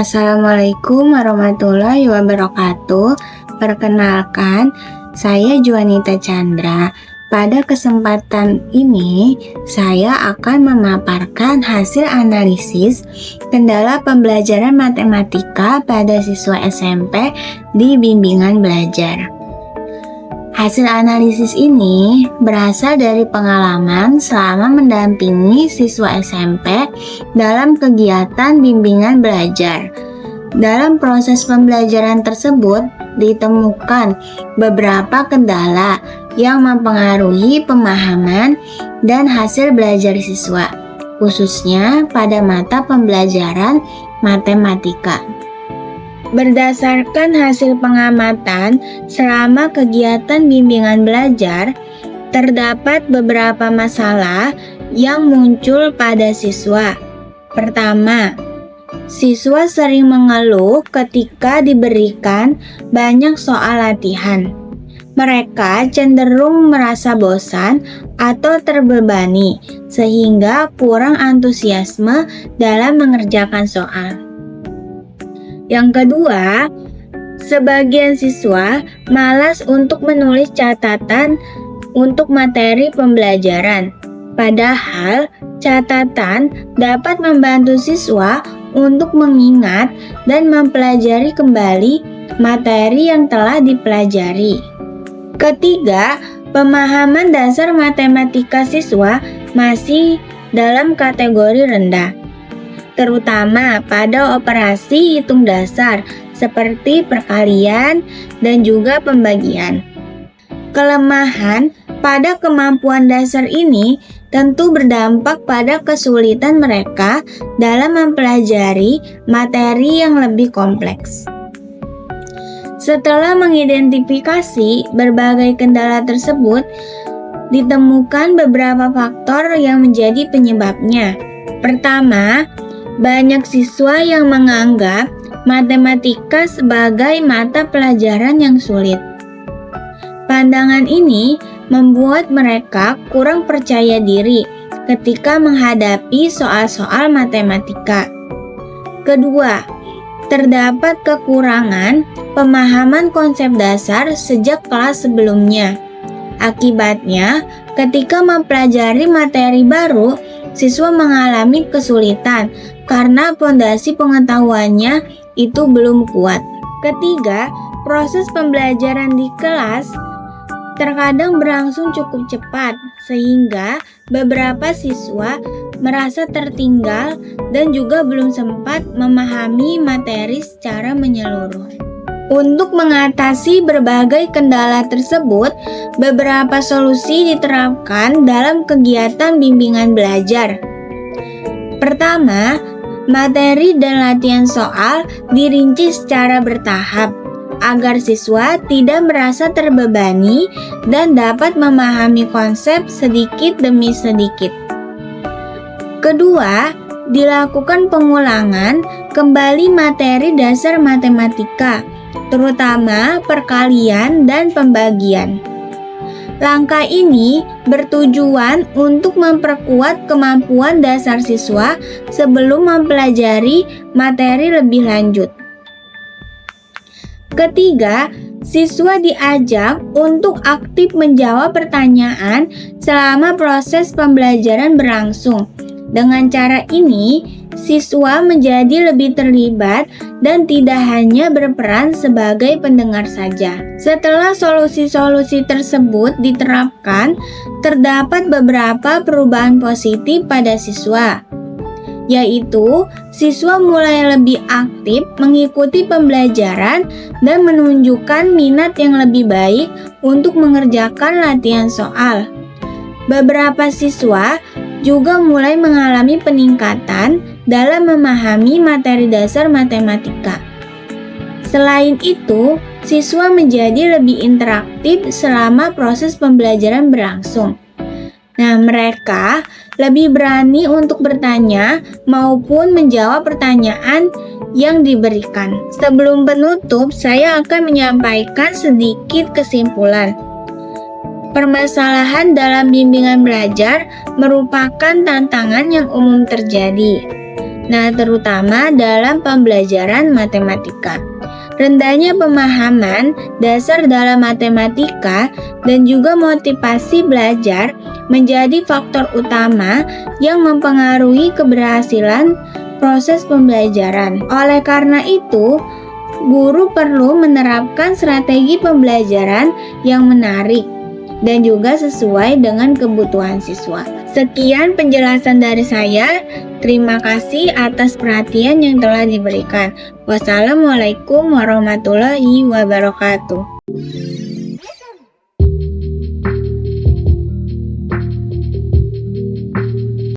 Assalamualaikum warahmatullahi wabarakatuh. Perkenalkan, saya Juanita Chandra. Pada kesempatan ini, saya akan memaparkan hasil analisis kendala pembelajaran matematika pada siswa SMP di bimbingan belajar. Hasil analisis ini berasal dari pengalaman selama mendampingi siswa SMP dalam kegiatan bimbingan belajar. Dalam proses pembelajaran tersebut, ditemukan beberapa kendala yang mempengaruhi pemahaman dan hasil belajar siswa, khususnya pada mata pembelajaran matematika. Berdasarkan hasil pengamatan selama kegiatan bimbingan belajar, terdapat beberapa masalah yang muncul pada siswa. Pertama, siswa sering mengeluh ketika diberikan banyak soal latihan. Mereka cenderung merasa bosan atau terbebani, sehingga kurang antusiasme dalam mengerjakan soal. Yang kedua, sebagian siswa malas untuk menulis catatan untuk materi pembelajaran. Padahal, catatan dapat membantu siswa untuk mengingat dan mempelajari kembali materi yang telah dipelajari. Ketiga, pemahaman dasar matematika siswa masih dalam kategori rendah, terutama pada operasi hitung dasar seperti perkalian dan juga pembagian. Kelemahan pada kemampuan dasar ini tentu berdampak pada kesulitan mereka dalam mempelajari materi yang lebih kompleks. Setelah mengidentifikasi berbagai kendala tersebut, ditemukan beberapa faktor yang menjadi penyebabnya. Pertama, banyak siswa yang menganggap matematika sebagai mata pelajaran yang sulit. Pandangan ini membuat mereka kurang percaya diri ketika menghadapi soal-soal matematika. Kedua, terdapat kekurangan pemahaman konsep dasar sejak kelas sebelumnya. Akibatnya, ketika mempelajari materi baru, siswa mengalami kesulitan karena fondasi pengetahuannya itu belum kuat. Ketiga, proses pembelajaran di kelas terkadang berlangsung cukup cepat, sehingga beberapa siswa merasa tertinggal dan juga belum sempat memahami materi secara menyeluruh. Untuk mengatasi berbagai kendala tersebut, beberapa solusi diterapkan dalam kegiatan bimbingan belajar. Pertama, materi dan latihan soal dirinci secara bertahap agar siswa tidak merasa terbebani dan dapat memahami konsep sedikit demi sedikit. Kedua, dilakukan pengulangan kembali materi dasar matematika, terutama perkalian dan pembagian. Langkah ini bertujuan untuk memperkuat kemampuan dasar siswa sebelum mempelajari materi lebih lanjut. Ketiga, siswa diajak untuk aktif menjawab pertanyaan selama proses pembelajaran berlangsung. Dengan cara ini, siswa menjadi lebih terlibat dan tidak hanya berperan sebagai pendengar saja. Setelah solusi-solusi tersebut diterapkan, terdapat beberapa perubahan positif pada siswa, yaitu siswa mulai lebih aktif mengikuti pembelajaran dan menunjukkan minat yang lebih baik untuk mengerjakan latihan soal. Beberapa siswa juga mulai mengalami peningkatan dalam memahami materi dasar matematika. Selain itu, siswa menjadi lebih interaktif selama proses pembelajaran berlangsung. Nah, mereka lebih berani untuk bertanya maupun menjawab pertanyaan yang diberikan. Sebelum penutup, saya akan menyampaikan sedikit kesimpulan. Permasalahan dalam bimbingan belajar merupakan tantangan yang umum terjadi. Nah, terutama dalam pembelajaran matematika. Rendahnya pemahaman dasar dalam matematika dan juga motivasi belajar menjadi faktor utama yang mempengaruhi keberhasilan proses pembelajaran. Oleh karena itu, guru perlu menerapkan strategi pembelajaran yang menarik dan juga sesuai dengan kebutuhan siswa. Sekian penjelasan dari saya. Terima kasih atas perhatian yang telah diberikan. Wassalamualaikum warahmatullahi wabarakatuh.